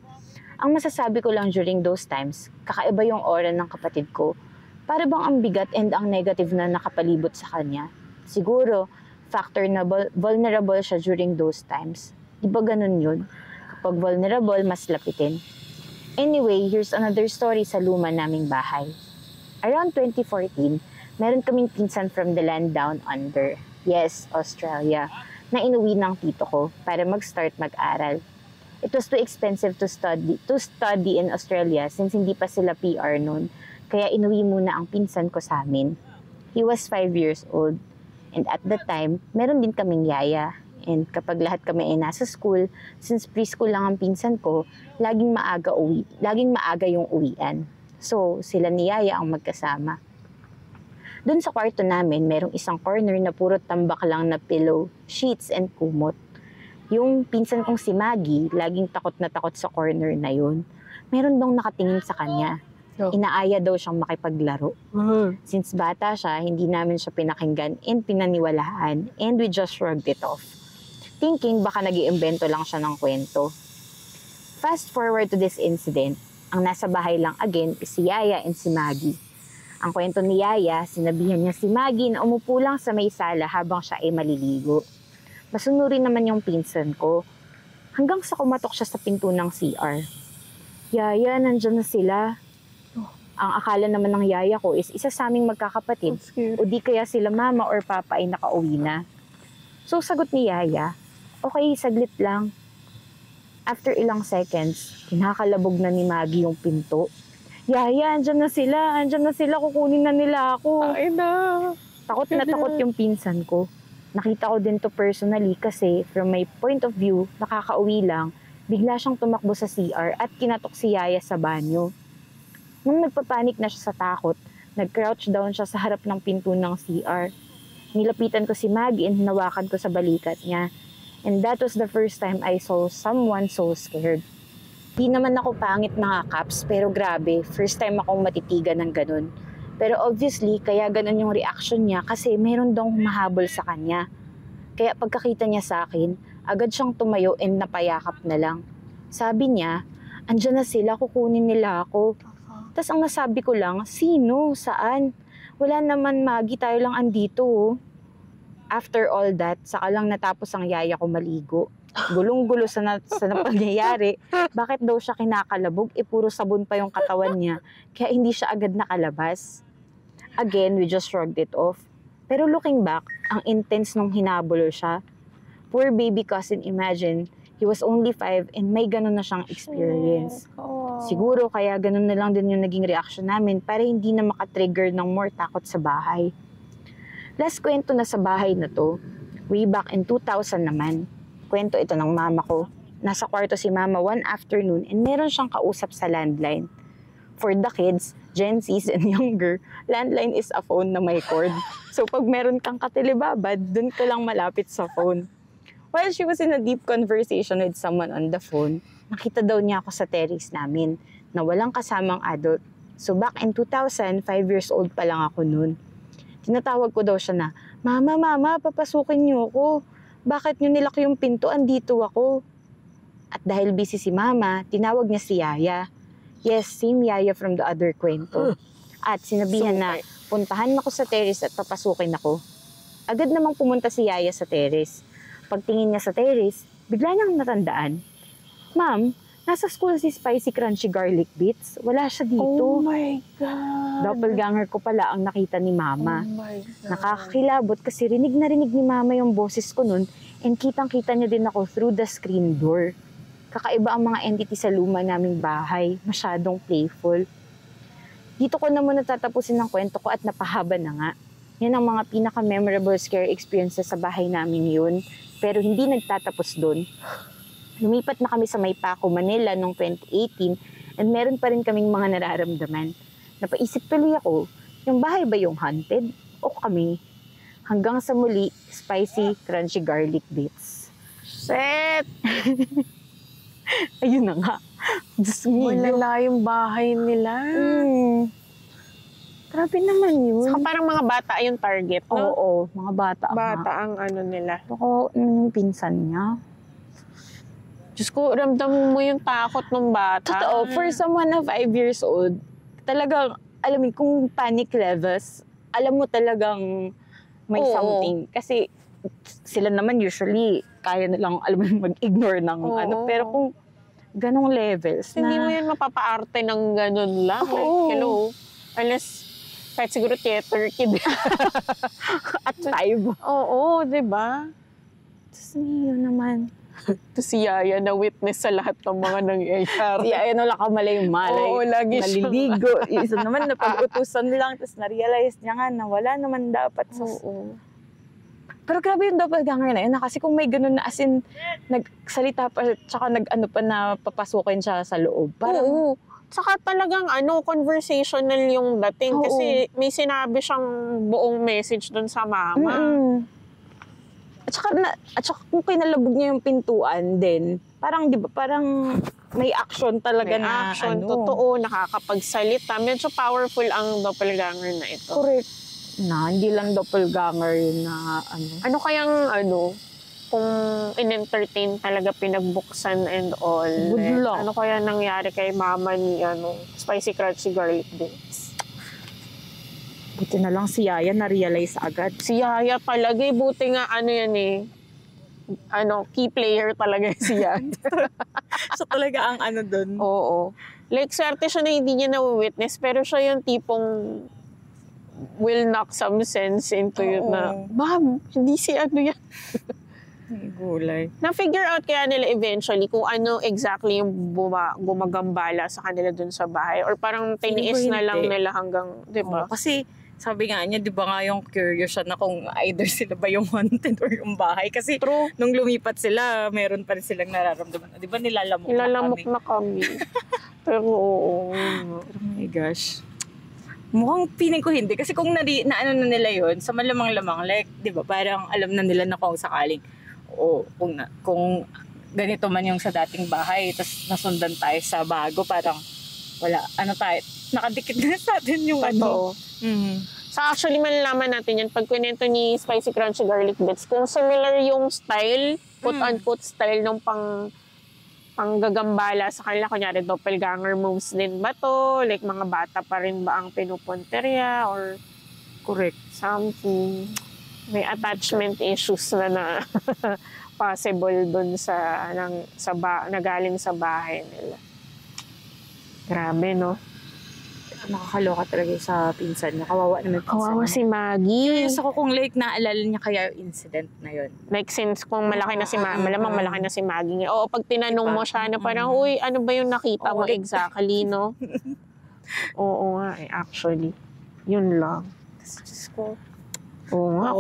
Ang masasabi ko lang during those times, kakaiba yung aura ng kapatid ko. Para bang ang bigat and ang negative na nakapalibot sa kanya. Siguro, factor na vulnerable siya during those times. Di ba ganun yun? Kapag vulnerable, mas lapitin. Anyway, here's another story sa luma naming bahay. Around 2014, meron kaming pinsan from the land down under. Yes, Australia. Na inuwi ng tito ko para mag-start mag-aral. It was too expensive to study in Australia since hindi pa sila PR noon. Kaya inuwi muna ang pinsan ko sa amin. He was 5 years old. And at the time, meron din kaming yaya. And kapag lahat kami ay nasa school, since preschool lang ang pinsan ko, laging maaga yung uwian. So, sila ni yaya ang magkasama. Doon sa kwarto namin, merong isang corner na puro tambak lang na pillow, sheets, and kumot. Yung pinsan kong si Maggie, laging takot na takot sa corner na yun. Meron dong nakatingin sa kanya. Inaaya daw siyang makipaglaro. Since bata siya, hindi namin siya pinakinggan and pinaniwalaan, and we just shrugged it off. Thinking baka nag-iimbento lang siya ng kwento. Fast forward to this incident, ang nasa bahay lang again is si Yaya and si Maggie. Ang kwento ni Yaya, sinabihan niya si Maggie na umupo lang sa may sala habang siya ay maliligo. Masunurin naman yung pinsan ko. Hanggang sa kumatok siya sa pinto ng CR. Yaya, nandyan na sila. Ang akala naman ng yaya ko is isa sa aming magkakapatid o di kaya sila mama or papa ay nakauwi na. So sagot ni Yaya, okay, saglit lang. After ilang seconds, kinakalabog na ni Maggie yung pinto. Yaya, andyan na sila, kukunin na nila ako. Ay na. Takot na takot yung pinsan ko. Nakita ko din to personally kasi from my point of view, nakakauwi lang, bigla siyang tumakbo sa CR at kinatok si Yaya sa banyo. Nung nagpapanik na siya sa takot, nag-crouch down siya sa harap ng pinto ng CR. Nilapitan ko si Maggie and hinawakan ko sa balikat niya. And that was the first time I saw someone so scared. Di naman ako pangit nakakaps, pero grabe, first time akong matitigan ng ganun. Pero obviously, kaya ganun yung reaction niya kasi meron dong humahabol sa kanya. Kaya pagkakita niya sa akin, agad siyang tumayo and napayakap na lang. Sabi niya, andyan na sila, kukunin nila ako. Tas ang nasabi ko lang, sino? Saan? Wala naman, Maggie, tayo lang andito. Oh. After all that, saka lang natapos ang yaya ko maligo. Gulong-gulo sa pangyayari. Bakit daw siya kinakalabog? Puro sabon pa yung katawan niya. Kaya hindi siya agad nakalabas. Again, we just shrugged it off. Pero looking back, ang intense nung hinabol siya. Poor baby cousin, imagine, he was only 5 and may ganun na siyang experience. Siguro kaya ganun na lang din yung naging reaction namin para hindi na makatrigger ng more takot sa bahay. Last kwento na sa bahay na to, way back in 2000 naman. Kwento ito ng mama ko. Nasa kwarto si mama one afternoon and meron siyang kausap sa landline. For the kids, Gen Zs and younger, landline is a phone na may cord. So pag meron kang katilibabad, dun ka lang malapit sa phone. While she was in a deep conversation with someone on the phone, nakita daw niya ako sa terrace namin na walang kasamang adult. So back in 2000, 5 years old pa lang ako noon. Tinatawag ko daw siya na, Mama, papasukin niyo ako. Bakit niyo nilak yung pinto? Andito ako. At dahil busy si Mama, tinawag niya si Yaya. Yes, same Yaya from the other kwento. At sinabihan na, puntahan ako sa terrace at papasukin ako. Agad namang pumunta si Yaya sa terrace. Pagtingin niya sa terrace, bigla niyang natandaan. Ma'am, nasa school si Spicy Crunchy Garlic Bits. Wala siya dito. Oh my God. Doppelganger ko pala ang nakita ni Mama. Oh my God. Nakakakilabot kasi rinig na rinig ni Mama yung boses ko nun and kitang-kita niya din ako through the screen door. Kakaiba ang mga entity sa luma naming bahay. Masyadong playful. Dito ko na muna tatapusin ang kwento ko at napahaba na nga. Yan ang mga pinaka-memorable scare experiences sa bahay namin yun. Pero hindi nagtatapos doon. Lumipat na kami sa Maypaco, Manila noong 2018 and meron pa rin kaming mga nararamdaman. Napaisip tuloy ako, yung bahay ba yung haunted? O kami? Hanggang sa muli, spicy, crunchy garlic bits. Set! Ayun na nga. Diyos mo. Malala yung bahay nila. Grabe naman yun. Saka parang mga bata yung target, no? Oo, mga bata. Bata ang ano nila. Ako, yung pinsan niya. Diyos ko, ramdam mo yung takot ng bata. Totoo, for someone na 5 years old, talagang, alam mo, kung panic levels, alam mo talagang may something. Kasi sila naman usually, kaya nilang, alam mo, mag-ignore ng ano. Pero kung ganong levels hindi na... mo yun mapapaarte ng ganon lang. Oo. Like, hello. Unless, kahit siguro theater kid. At 5. Oo, di ba? Tapos yun naman. Ito si Yaya na witness sa lahat ng mga nangyayari. Di ayun wala ka malay malay. Oo, lagi siya. Naliligo. Yung isa naman napag-utusan lang. Tapos na-realize niya nga na wala naman dapat sa... Oo. Pero grabe yung doppelganger na yun. Kasi kung may ganun na as in, nagsalita pa, tsaka nag-ano pa na papasukin siya sa loob. Parang, Oo. Tsaka talagang conversational yung dating. Oo. Kasi may sinabi siyang buong message dun sa mama. At saka kung kinalabog niya yung pintuan din, parang, di ba, parang may action talaga May na action, ano. totoo, nakakapagsalita. Medyo powerful ang doppelganger na ito. Correct. Na, hindi lang doppelganger yun na ano. Ano kayang kung in-entertain talaga pinagbuksan and all. Good luck. Ano kaya nangyari kay mama ni spicy crunchy garlic bits? Buti na lang si Yaya na-realize agad. Si Yaya talaga, buti nga yan key player talaga si Yaya. So talaga ang ano dun. Oo. Like, swerte siya na hindi niya na-witness, pero siya yung tipong will knock some sense into it na, ma'am, hindi si yan. Gulay. Na-figure out kaya nila eventually kung ano exactly yung gumagambala sa kanila dun sa bahay, or parang tiniis na lang nila hanggang, di ba? Kasi sabi nga niya, di ba nga yung curious siya na kung either sila ba yung haunted or yung bahay. Kasi True. nung lumipat sila, meron pa rin silang nararamdaman. Di ba nilalamok Na kami. Pero oo. Pero my gosh. Mukhang piling ko hindi. Kasi kung na-ano na nila yun, sa malamang-lamang, like, di ba, parang alam na nila na kung sakaling, kung ganito man yung sa dating bahay, tapos nasundan tayo sa bago, parang wala, tayo, nakadikit na sa atin yung Totoo. So actually, malalaman natin yan pag kwento ni Spicy Crunchy Garlic Bits. Kung similar yung style, quote-unquote style ng panggagambala sa kanila, kunyari doppelganger moves din ba to? Like mga bata pa rin ba ang pinupunterya? Or correct. Something. May attachment issues na possible dun nagaling sa bahay nila. Grabe, no? Nakakaloka talaga sa pinsan niya. Kawawa naman pinsan Kawawa niya. si Maggie. Curious ako kung like naalala niya kaya yung incident na yun. Like since kung malaki na si malamang malaki na si Maggie. Oo, pag tinanong mo siya na parang, uy, ano ba yung nakita mo exactly, no? Oo nga, actually. Yun lang. Diyos ko. Oo nga,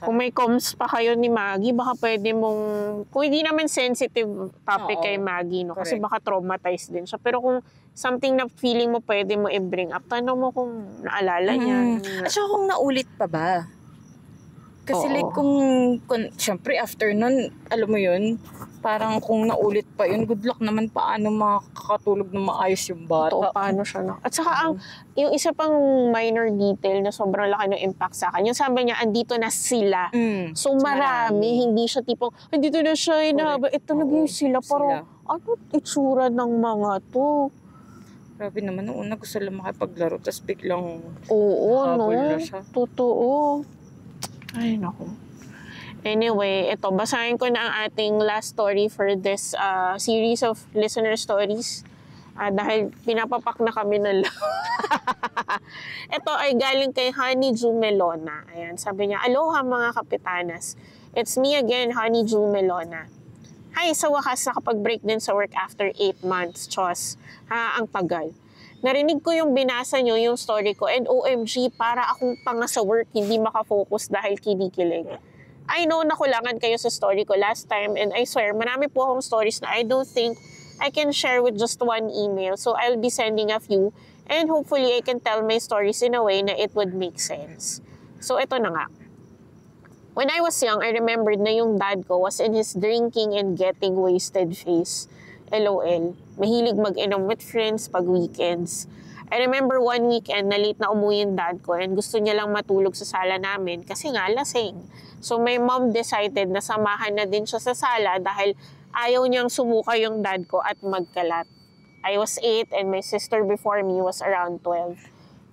kung may comms pa kayo ni Maggie, baka pwede mong, kung hindi naman sensitive topic kay Maggie, no? Kasi baka traumatized din siya. Pero kung something na feeling mo pwede mo i-bring up, tanong mo kung naalala niya. At saka kung naulit pa ba? Kasi like kung syempre after nun, alam mo yun, parang kung naulit pa yun, good luck naman paano makakatulog na maayos yung bata. Totoo, paano siya na. At saka yung isa pang minor detail na sobrang laki ng impact sa akin, yung sabi niya, andito na sila. So marami, hindi siya tipong, andito na siya, ito talaga sila. Parang, ano itsura ng mga to? Grabe naman, nung una gusto lang makipaglaro, tapos biglang habol na siya. Totoo. Ay, naku. Anyway, ito, basahin ko na ang ating last story for this series of listener stories. Dahil pinapapak na kami na lang. Ito ay galing kay Honeydew Melona. Ayan, sabi niya, aloha mga kapitanas. It's me again, Honeydew Melona. Hi, sa wakas nakapag-break din sa work after 8 months. Chos, ang tagal. Narinig ko yung binasa nyo, yung story ko, and OMG, para akong panga sa work, hindi makafocus dahil kinikilig. I know nakulangan kayo sa story ko last time, and I swear, marami po akong stories na I don't think I can share with just one email. So I'll be sending a few, and hopefully I can tell my stories in a way na it would make sense. So ito na nga. When I was young, I remembered na yung dad ko was in his drinking and getting wasted phase. LOL. Mahilig mag-inom with friends pag weekends. I remember one weekend na late na umuwi yung dad ko and gusto niya lang matulog sa sala namin kasi nga lasing. So my mom decided na samahan na din siya sa sala dahil ayaw niyang sumuka yung dad ko at magkalat. I was 8 and my sister before me was around 12.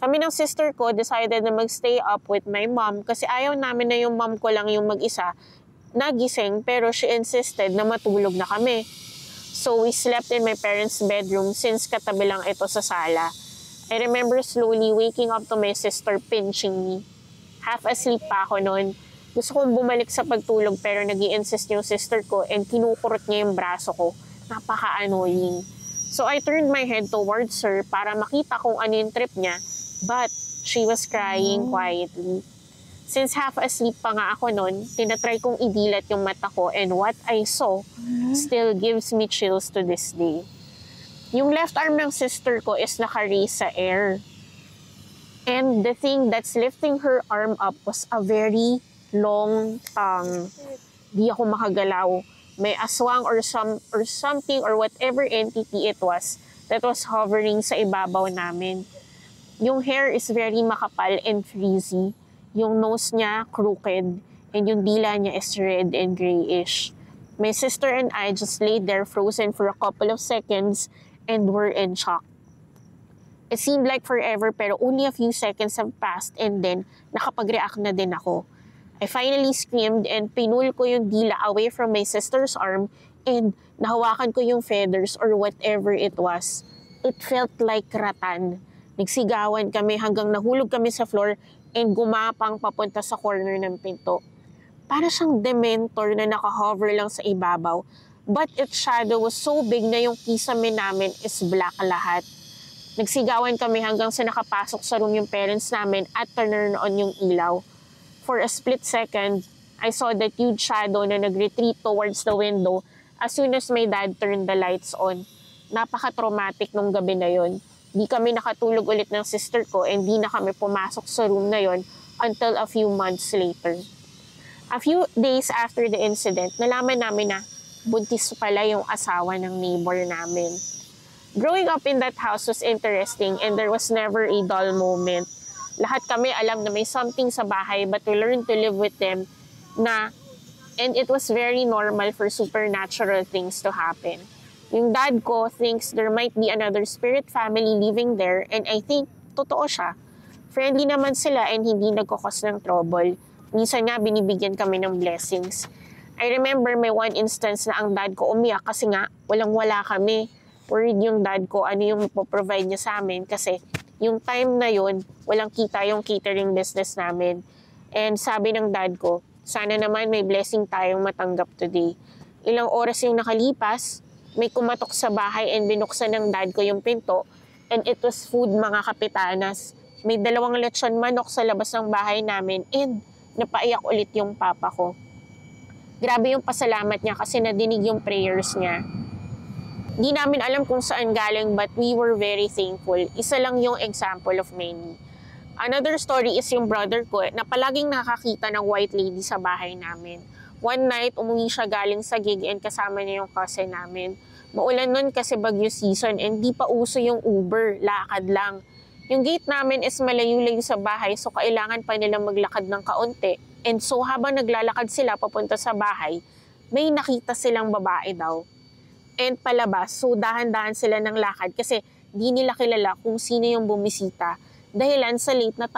Kami ng sister ko decided na magstay up with my mom kasi ayaw namin na yung mom ko lang yung mag-isa nagising pero she insisted na matulog na kami. So we slept in my parents' bedroom since katabi lang ito sa sala. I remember slowly waking up to my sister pinching me. Half asleep pa ako noon. Gusto kong bumalik sa pagtulog pero nag-i-insist yung sister ko and kinukurot niya yung braso ko. Napaka-annoying. So I turned my head towards her para makita kung ano yung trip niya, but she was crying quietly. Since half asleep pa nga ako noon, tinatry kong idilat yung mata ko and what I saw still gives me chills to this day. Yung left arm ng sister ko is naka-raise sa air. And the thing that's lifting her arm up was a very long tongue. Di ako makagalaw. May aswang or something or whatever entity it was that was hovering sa ibabaw namin. Yung hair is very makapal and frizzy. Yung nose niya crooked and yung dila niya is red and grayish. My sister and I just laid there frozen for a couple of seconds and were in shock. It seemed like forever pero only a few seconds have passed and then nakapag-react na din ako. I finally screamed and pinul ko yung dila away from my sister's arm and nahawakan ko yung feathers or whatever it was. It felt like ratan. Nagsigawan kami hanggang nahulog kami sa floor and gumapang papunta sa corner ng pinto. Para siyang dementor na nakahover lang sa ibabaw. But its shadow was so big na yung kisame namin is black lahat. Nagsigawan kami hanggang sa nakapasok sa room yung parents namin at turn on yung ilaw. For a split second, I saw that huge shadow na nag-retreat towards the window as soon as my dad turned the lights on. Napaka-traumatic nung gabi na yon. Di kami nakatulog ulit ng sister ko and di na kami pumasok sa room na yon until a few months later. A few days after the incident, nalaman namin na buntis pala yung asawa ng neighbor namin. Growing up in that house was interesting and there was never a dull moment. Lahat kami alam na may something sa bahay but we learned to live with them and it was very normal for supernatural things to happen. Yung dad ko thinks there might be another spirit family living there and I think totoo siya. Friendly naman sila and hindi nagkakos ng trouble. Minsan nga binibigyan kami ng blessings. I remember may one instance na ang dad ko umiyak kasi nga walang-wala kami. Worried yung dad ko ano yung provide niya sa amin kasi yung time na yun, walang kita yung catering business namin. And sabi ng dad ko, sana naman may blessing tayong matanggap today. Ilang oras yung nakalipas, may kumatok sa bahay and binuksan ng dad ko yung pinto and it was food mga kapitanas. May 2 lechon manok sa labas ng bahay namin and napaiyak ulit yung papa ko. Grabe yung pasalamat niya kasi nadinig yung prayers niya. Di namin alam kung saan galing but we were very thankful. Isa lang yung example of many. Another story is yung brother ko na palaging nakakita ng white lady sa bahay namin. One night, umuwi siya galing sa gig and kasama niya yung cousin namin. Maulan nun kasi bagyo season and di pa uso yung Uber, lakad lang. Yung gate namin is malayo-layo sa bahay so kailangan pa nilang maglakad ng kaunti. And so habang naglalakad sila papunta sa bahay, may nakita silang babae daw. And palabas, so dahan-dahan sila ng lakad kasi di nila kilala kung sino yung bumisita. Dahilan sa late na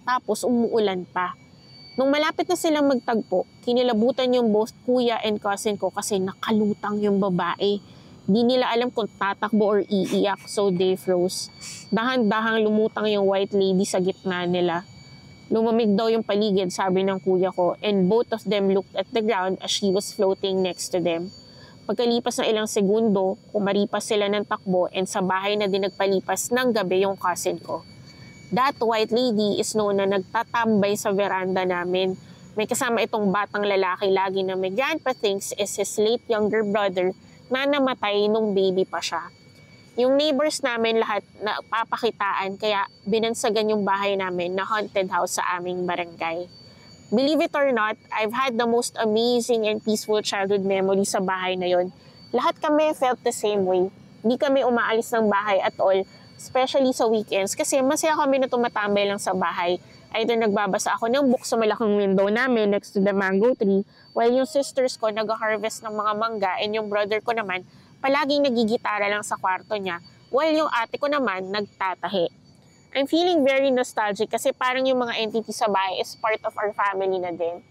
tapos umuulan pa. Nung malapit na silang magtagpo, kinilabutan yung both kuya and cousin ko kasi nakalutang yung babae. Di nila alam kung tatakbo or iiyak, so they froze. Dahan-dahang lumutang yung white lady sa gitna nila. Lumamig daw yung paligid, sabi ng kuya ko, and both of them looked at the ground as she was floating next to them. Pagkalipas ng ilang segundo, kumaripas sila ng takbo and sa bahay na din nagpalipas ng gabi yung cousin ko. That white lady is known na nagtatambay sa veranda namin. May kasama itong batang lalaki lagi na my grandpa thinks is his late younger brother na namatay nung baby pa siya. Yung neighbors namin lahat na papakitaan kaya binansagan yung bahay namin na haunted house sa aming barangay. Believe it or not, I've had the most amazing and peaceful childhood memory sa bahay na yon. Lahat kami felt the same way. Hindi kami umaalis ng bahay at all, especially sa weekends kasi masaya kami na tumatambay lang sa bahay. Either nagbabasa ako ng book sa malaking window namin next to the mango tree, while yung sisters ko nag-harvest ng mga mangga and yung brother ko naman palaging nagigitara lang sa kwarto niya, while yung ate ko naman nagtatahi. I'm feeling very nostalgic kasi parang yung mga entity sa bahay is part of our family na din.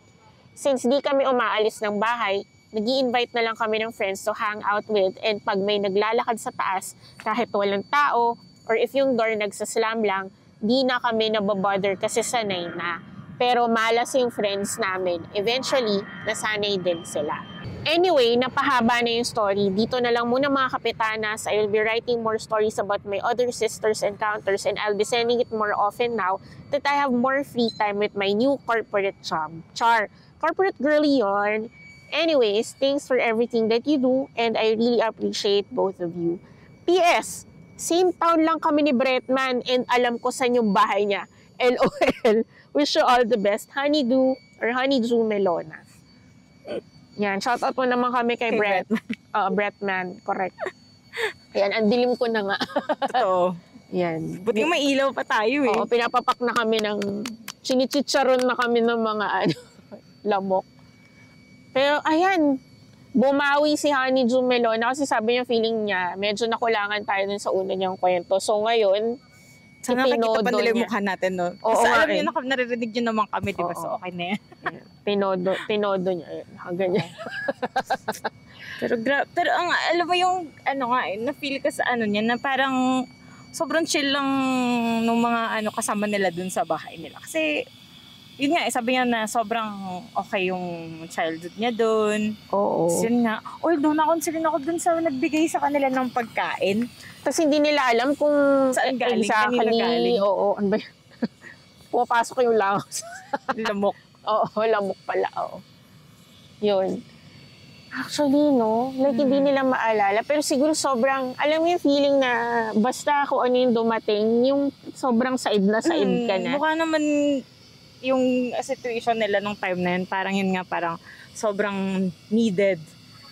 Since di kami umaalis ng bahay, nag-i-invite na lang kami ng friends to hang out with and pag may naglalakad sa taas, kahit walang tao, or if yung door nagsaslam lang, di na kami nababother kasi sanay na. Pero malas yung friends namin. Eventually, nasanay din sila. Anyway, napahaba na yung story. Dito na lang muna mga kapitanas. I will be writing more stories about my other sisters' encounters and I'll be sending it more often now that I have more free time with my new corporate chum. Char. Corporate girly yon. Anyways, thanks for everything that you do and I really appreciate both of you. P.S. Same town lang kami ni Bretman and alam ko saan yung bahay niya. LOL. Wish you all the best. Honeydew or Honeydew Melona. Yan, shoutout po naman kami kay Brett. Bretman, correct. Yan, ang dilim ko na nga. Totoo. Yan. Buti may ilaw pa tayo eh. Oo, pinapapak na kami ng, chinichicharon na kami ng mga lamok. Pero ayan, bumawi si Honeydew Melona kasi sabi niya feeling niya, medyo nakulangan tayo dun sa una niyang kwento. So ngayon, sana nakikita pa nila yung mukha natin, no? Oo, kasi alam eh. niyo, naririnig niyo naman kami, di ba? Oo. So, okay na yan. Tinodo niya. Ganyan. Pero ang, alam mo yung, na-feel ko sa niya, na parang sobrang chill lang nung mga kasama nila dun sa bahay nila. Kasi, yun nga, sabi niya na sobrang okay yung childhood niya dun. Oo. Tapos yun nga, doon na-consider ako dun sa nagbigay sa kanila ng pagkain. Tapos hindi nila alam kung saan galing, exactly. kanila galing. Oo, ano ba yun? Pumapasok yung langos. Lamok. Oo, lamok pala. Oo. Yun. Actually, no, like hindi nila maalala. Pero siguro sobrang, alam mo yung feeling na basta kung ano yung dumating, yung sobrang said na said ka na. Mukha naman yung situation nila nung time na yun, parang yun nga, parang sobrang needed.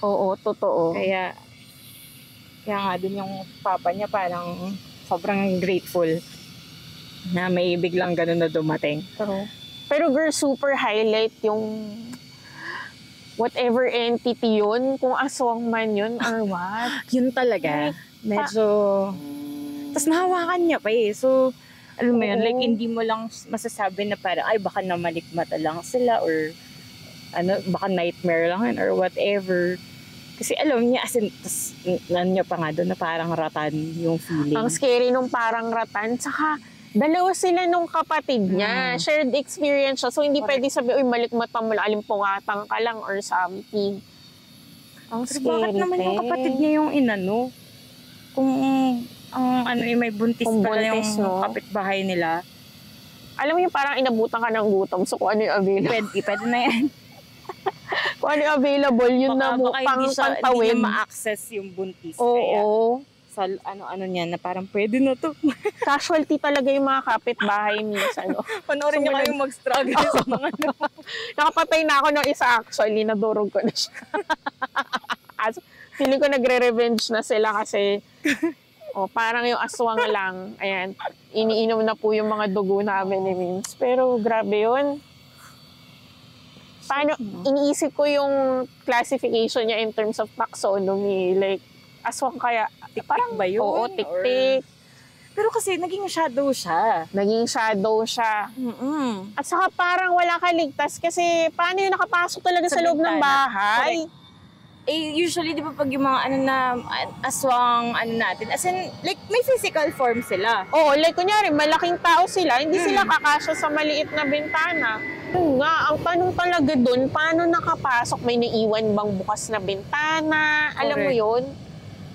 Oo, totoo. Kaya nga din yung papa niya parang sobrang grateful na may biglang ganun na dumating. Pero girl, super highlight yung whatever entity yun, kung aswang man yun or what. Yun talaga. Medyo... Tapos nahawakan niya pa eh. So, alam mo yun, like hindi mo lang masasabi na parang, ay baka namalikmata lang sila or baka nightmare lang yun or whatever. Kasi alam niya, as in, niya pa nga doon na parang ratan yung feeling. Ang scary nung parang ratan. Tsaka, dalawa sila nung kapatid niya. Shared experience siya. So, hindi pwede sabi, uy, malikmata mo lang, alimpungatan ka lang or something. Ang Pero scary, bakit naman yung kapatid niya yung inano? Kung may buntis kung pala buntis, yung no? kapitbahay nila. Alam mo yung parang inabutan ka ng gutom. So, kung ano yung available. Pwede na yan. Kung ano yung available, yun na mo pang hindi pantawin. niya ma-access yung buntis. Oo. Kaya sa ano niya na parang pwede na to. Casualty talaga yung mga kapitbahay minsan. Panoorin niyo kayong mag-struggle sa mga Nakapatay na ako ng isa actually. Nadurog ko na siya. Feeling ko nagre-revenge na sila kasi parang yung aswang lang. Ayan, iniinom na po yung mga dugo namin ni Mims. Pero grabe yun. Paano, iniisip ko yung classification niya in terms of taxonomy. Like, aswang kaya, parang ba yun? Oo, tik-tik. Pero kasi naging shadow siya. Naging shadow siya. At saka parang wala ka ligtas kasi paano yung nakapasok talaga sa loob ng bahay? Usually, di ba pag yung mga aswang natin, as in, like, may physical form sila. Oo, like kunyari, malaking tao sila, hindi sila kakasya sa maliit na bintana. Nga, ang tanong talaga dun, paano nakapasok? May naiwan bang bukas na bintana? Alam mo Correct. yun?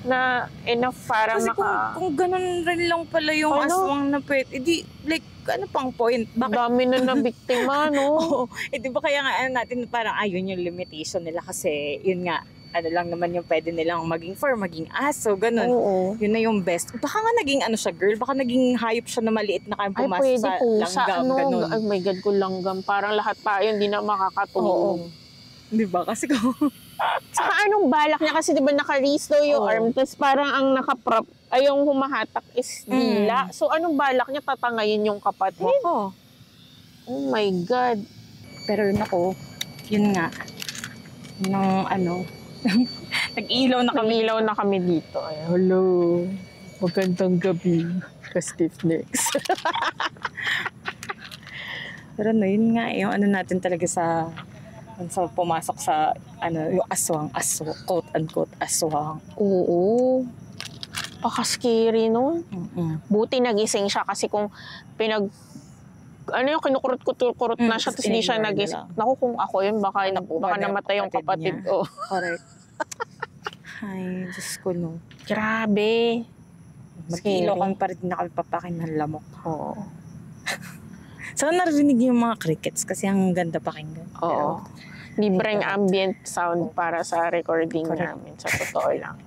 Na enough para Kasi kung ganun rin lang pala yung Ano? aswang na pwede, edi, like, ano pang point? Bakit? dami na nabiktima, no? Oo. Di ba kaya nga natin parang ayun yung limitation nila kasi yun nga, ano lang naman yung pwede nilang maging maging aso, ganun. Oo. Yun na yung best. Baka nga naging ano siya, girl, baka naging hayop siya na maliit na kaya Ay, pumasok pwede sa po. Sa langgam, ano, ganun. oh my God, kung langgam. Parang lahat pa yun, di na makakatulong. Di ba? Kasi kung Saka anong balak niya? Kasi di ba naka-raise daw yung Oo. arm, tapos parang ang nakaprop, ay yung humahatak is dila. So anong balak niya? Tatangayin yung kapatid? Oo. Oh my God. Pero yun ako, yun nga, nung ano, nag-ilaw na kami. Kamilaw na kami dito. Ay, hello. Magandang gabi. Ka-stiff necks. Pero no, yun nga, yung ano natin talaga sa pumasok sa, ano, yung aswang, quote-unquote, aswang. Oo. Paka-scary nun. Mm-mm. Buti nagising siya kasi kung kinukurot na siya, tapos hindi siya Inignore nagising. nila. Naku, kung ako yun, baka Baka namatay yung kapatid niya. ko. Correct. Ay, Diyos ko, no. Grabe. Mag-ilaw Scary. kami pa rin na kami papakin ng lamok. Oo. Sana narinig yung mga crickets kasi ang ganda pakinggan. Oo. Libreng God. ambient sound para sa recording Correct. namin. Sa totoo lang.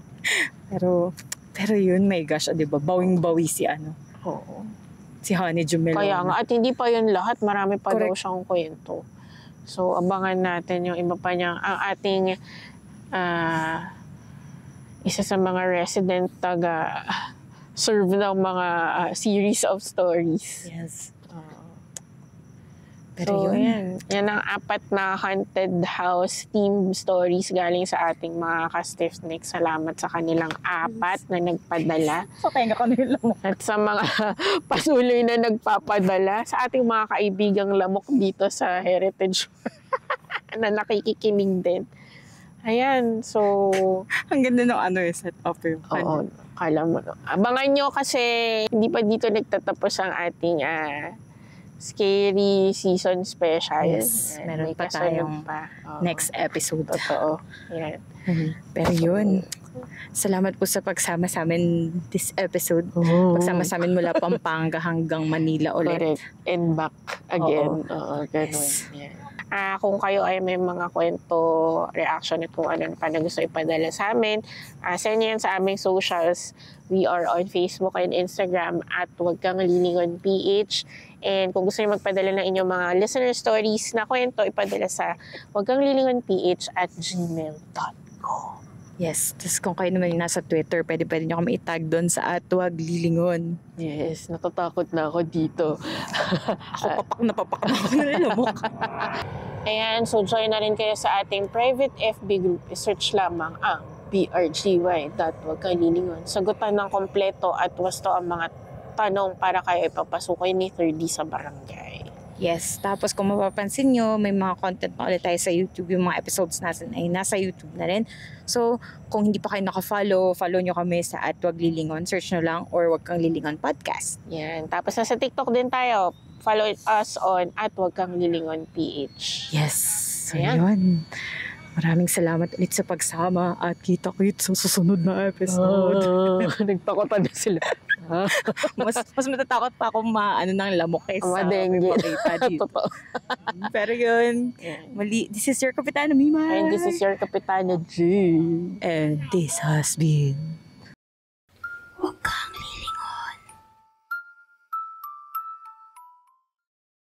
Pero yun, my gosh, di ba? Bawing-bawi si Oo. si Honey Jumelo. Kaya nga, at hindi pa yun lahat. Marami pa daw Correct. siyang kwento. So, abangan natin yung iba pa niyang, ang ating isa sa mga resident serve ng mga series of stories. Yes. So, Pero yun. Yan ang 4 na haunted house theme stories galing sa ating mga ka-stiff necks. Salamat sa kanilang 4 na nagpadala. So, kaya nga kanila mo. At sa mga patuloy na nagpapadala sa ating mga kaibigang lamok dito sa Heritage na nakikikinig din. Ayan, so... Ang ganda ng set up yung Oo, kala mo. No. Abangan nyo kasi hindi pa dito nagtatapos ang ating scary season special. Yes, Ayan, meron may pa kasunod tayong pa. Oo. next episode. Totoo. Ayan. Pero yun, salamat po sa pagsama sa amin this episode. Pagsama sa amin mula Pampanga hanggang Manila ulit. Correct. And back again. Oo. Oo, ganun. Yes. Yan. Kung kayo ay may mga kwento, reaction at kung ano pa na gusto ipadala sa amin, send nyo yan sa aming socials. We are on Facebook and Instagram at Huwag Kang Lilingon PH. And kung gusto nyo magpadala ng inyong mga listener stories na kwento, ipadala sa huwagkanglilingonph@gmail.com. Yes. Tapos kung kayo naman yung nasa Twitter, pwede nyo kami itag doon sa @huwaglilingon. Yes, natatakot na ako dito. Ako papak na ako ng lamok. Ayan, so join na rin kayo sa ating private FB group. I-search lamang ang brgy.huwagkanglilingon. Sagutan ng kompleto at wasto ang mga tanong para kayo ipapasukin ni 3D sa barangay. Yes. Tapos kung mapapansin nyo, may mga content na ulit tayo sa YouTube. Yung mga episodes natin ay nasa YouTube na rin. So, kung hindi pa kayo naka-follow, follow nyo kami sa @huwaglilingon. Search nyo lang or Huwag Kang Lilingon Podcast. Yan. Tapos nasa TikTok din tayo. Follow us on @huwagkanglilingonph. Yes. So, Ayan. yun. Maraming salamat ulit sa pagsama at kita-kits sa susunod na episode. Nagtakotan na sila. mas matatakot pa akong ng lamok kaysa Madengue. makita dito. Totoo. Pero yun, muli, this is your Kapitana Mima. And this is your Kapitana G. And this has been